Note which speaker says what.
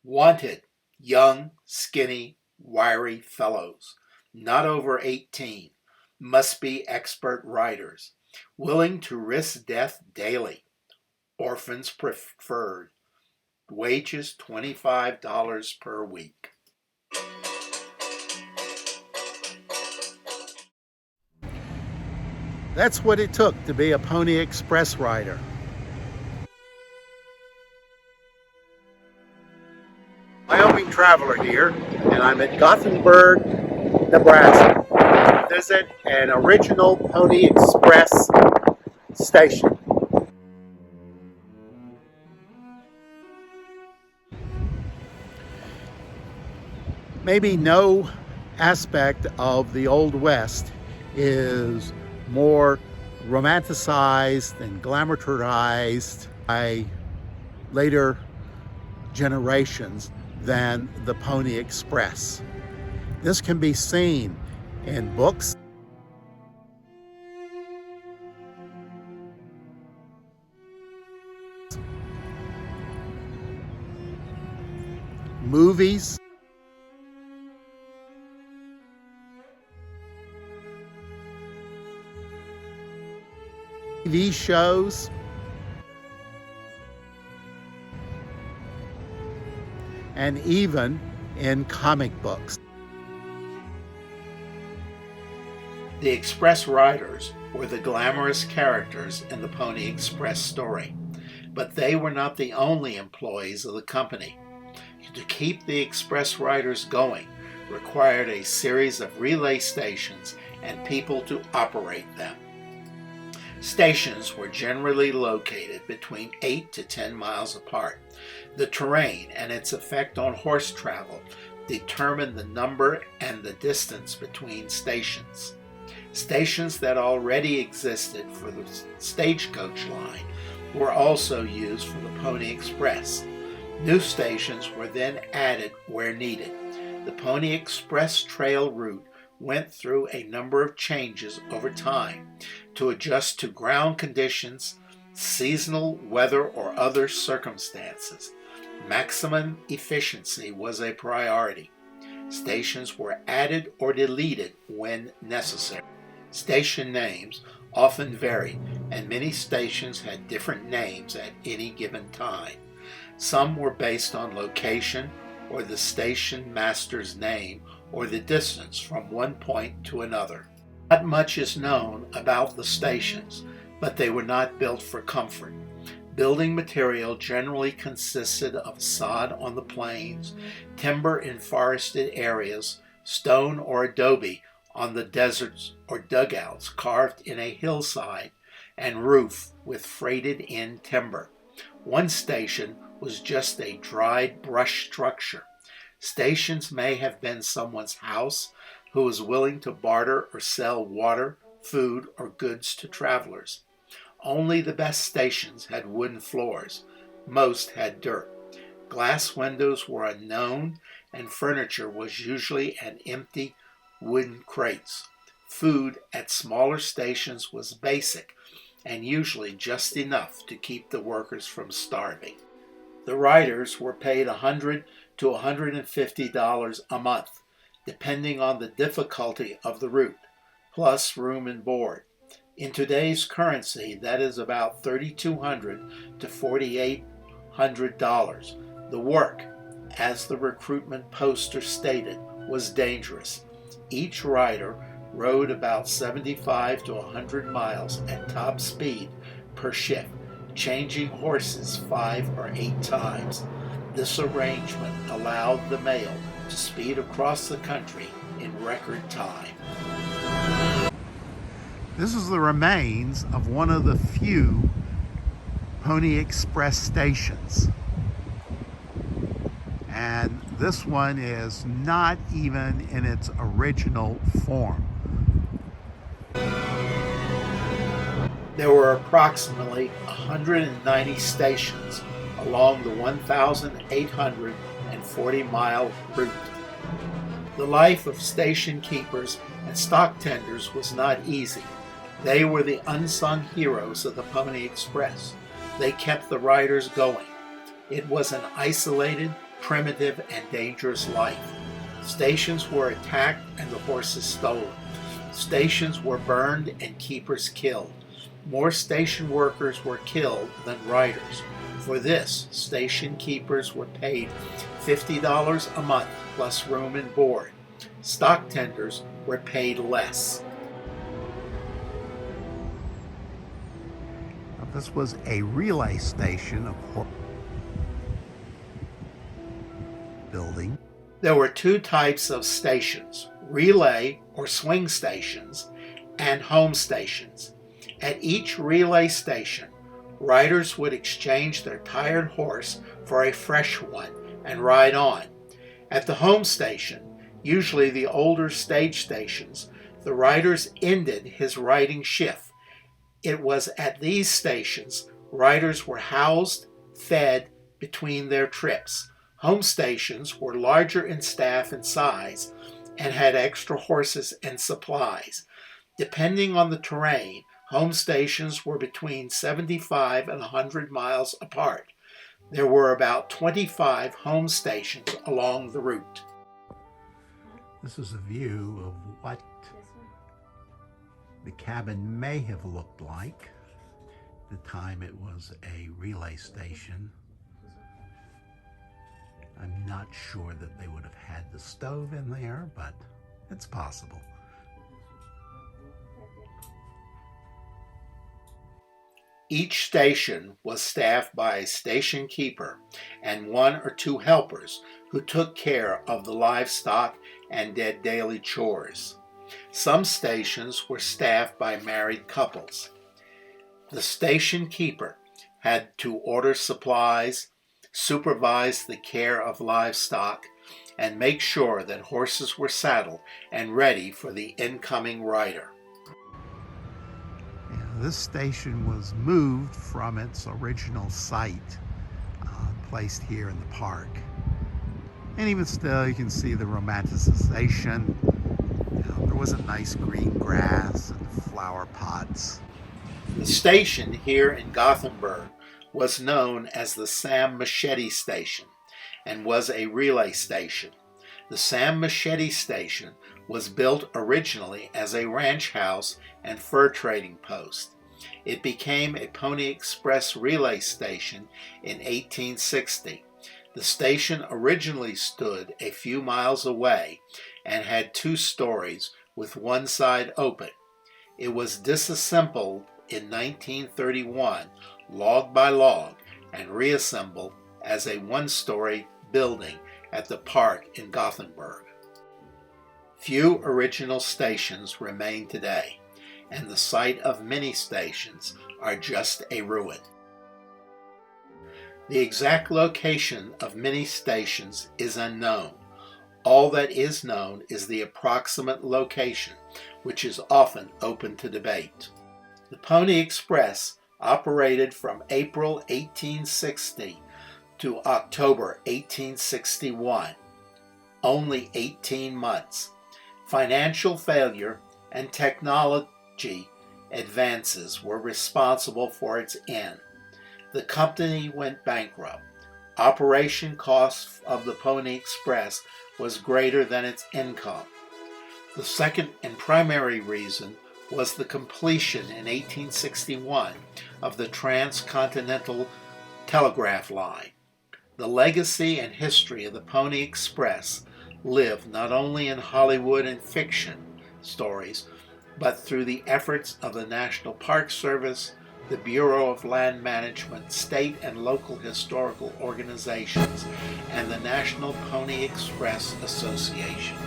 Speaker 1: Wanted, young, skinny, wiry fellows, not over 18, must be expert riders, willing to risk death daily. Orphans preferred. Wages $25 per week.
Speaker 2: That's what it took to be a Pony Express rider. Wyoming Traveler here, and I'm at Gothenburg, Nebraska, to visit an original Pony Express station. Maybe no aspect of the Old West is more romanticized and glamorized by later generations than the Pony Express. This can be seen in books, movies, TV shows, and even in comic books.
Speaker 1: The Express Riders were the glamorous characters in the Pony Express story, but they were not the only employees of the company. To keep the Express Riders going required a series of relay stations and people to operate them. Stations were generally located between 8 to 10 miles apart. The terrain and its effect on horse travel determined the number and the distance between stations. Stations that already existed for the stagecoach line were also used for the Pony Express. New stations were then added where needed. The Pony Express trail route went through a number of changes over time to adjust to ground conditions, seasonal weather, or other circumstances. Maximum efficiency was a priority. Stations were added or deleted when necessary. Station names often varied, and many stations had different names at any given time. Some were based on location, or the station master's name, or the distance from one point to another. Not much is known about the stations, but they were not built for comfort. Building material generally consisted of sod on the plains, timber in forested areas, stone or adobe on the deserts or dugouts carved in a hillside, and roof with freighted-in timber. One station was just a dried brush structure. Stations may have been someone's house who was willing to barter or sell water, food, or goods to travelers. Only the best stations had wooden floors. Most had dirt. Glass windows were unknown, and furniture was usually an empty wooden crates. Food at smaller stations was basic and usually just enough to keep the workers from starving. The riders were paid $100 to $150 a month, depending on the difficulty of the route, plus room and board. In today's currency, that is about $3,200 to $4,800. The work, as the recruitment poster stated, was dangerous. Each rider rode about 75 to 100 miles at top speed per shift, changing horses 5 or 8 times. This arrangement allowed the mail to speed across the country in record time.
Speaker 2: This is the remains of one of the few Pony Express stations. And this one is not even in its original form.
Speaker 1: There were approximately 190 stations along the 1,840-mile route. The life of station keepers and stock tenders was not easy. They were the unsung heroes of the Pony Express. They kept the riders going. It was an isolated, primitive and dangerous life. Stations were attacked and the horses stolen. Stations were burned and keepers killed. More station workers were killed than riders. For this, station keepers were paid $50 a month plus room and board. Stock tenders were paid less.
Speaker 2: This was a relay station of building.
Speaker 1: There were two types of stations: relay or swing stations and home stations. At each relay station, riders would exchange their tired horse for a fresh one and ride on. At the home station, usually the older stage stations, the riders ended his riding shift. It was at these stations riders were housed, fed between their trips. Home stations were larger in staff and size and had extra horses and supplies. Depending on the terrain, home stations were between 75 and 100 miles apart. There were about 25 home stations along the route.
Speaker 2: This is a view of what the cabin may have looked like the time it was a relay station. I'm not sure that they would have had the stove in there, but it's possible.
Speaker 1: Each station was staffed by a station keeper and one or two helpers who took care of the livestock and did daily chores. Some stations were staffed by married couples. The station keeper had to order supplies, supervise the care of livestock, and make sure that horses were saddled and ready for the incoming rider.
Speaker 2: This station was moved from its original site, placed here in the park. And even still, you can see the romanticization. There was a nice green grass and flower pots.
Speaker 1: The station here in Gothenburg was known as the Sam Machete Station and was a relay station. The Sam Machete Station was built originally as a ranch house and fur trading post. It became a Pony Express relay station in 1860. The station originally stood a few miles away and had 2 stories with one side open. It was disassembled in 1931, log by log, and reassembled as a 1-story building at the park in Gothenburg. Few original stations remain today, and the site of many stations are just a ruin. The exact location of many stations is unknown. All that is known is the approximate location, which is often open to debate. The Pony Express operated from April 1860 to October 1861, only 18 months. Financial failure and technology advances were responsible for its end. The company went bankrupt. Operation costs of the Pony Express was greater than its income. The second and primary reason was the completion in 1861 of the transcontinental telegraph line. The legacy and history of the Pony Express live not only in Hollywood and fiction stories, but through the efforts of the National Park Service, the Bureau of Land Management, state and local historical organizations, and the National Pony Express Association.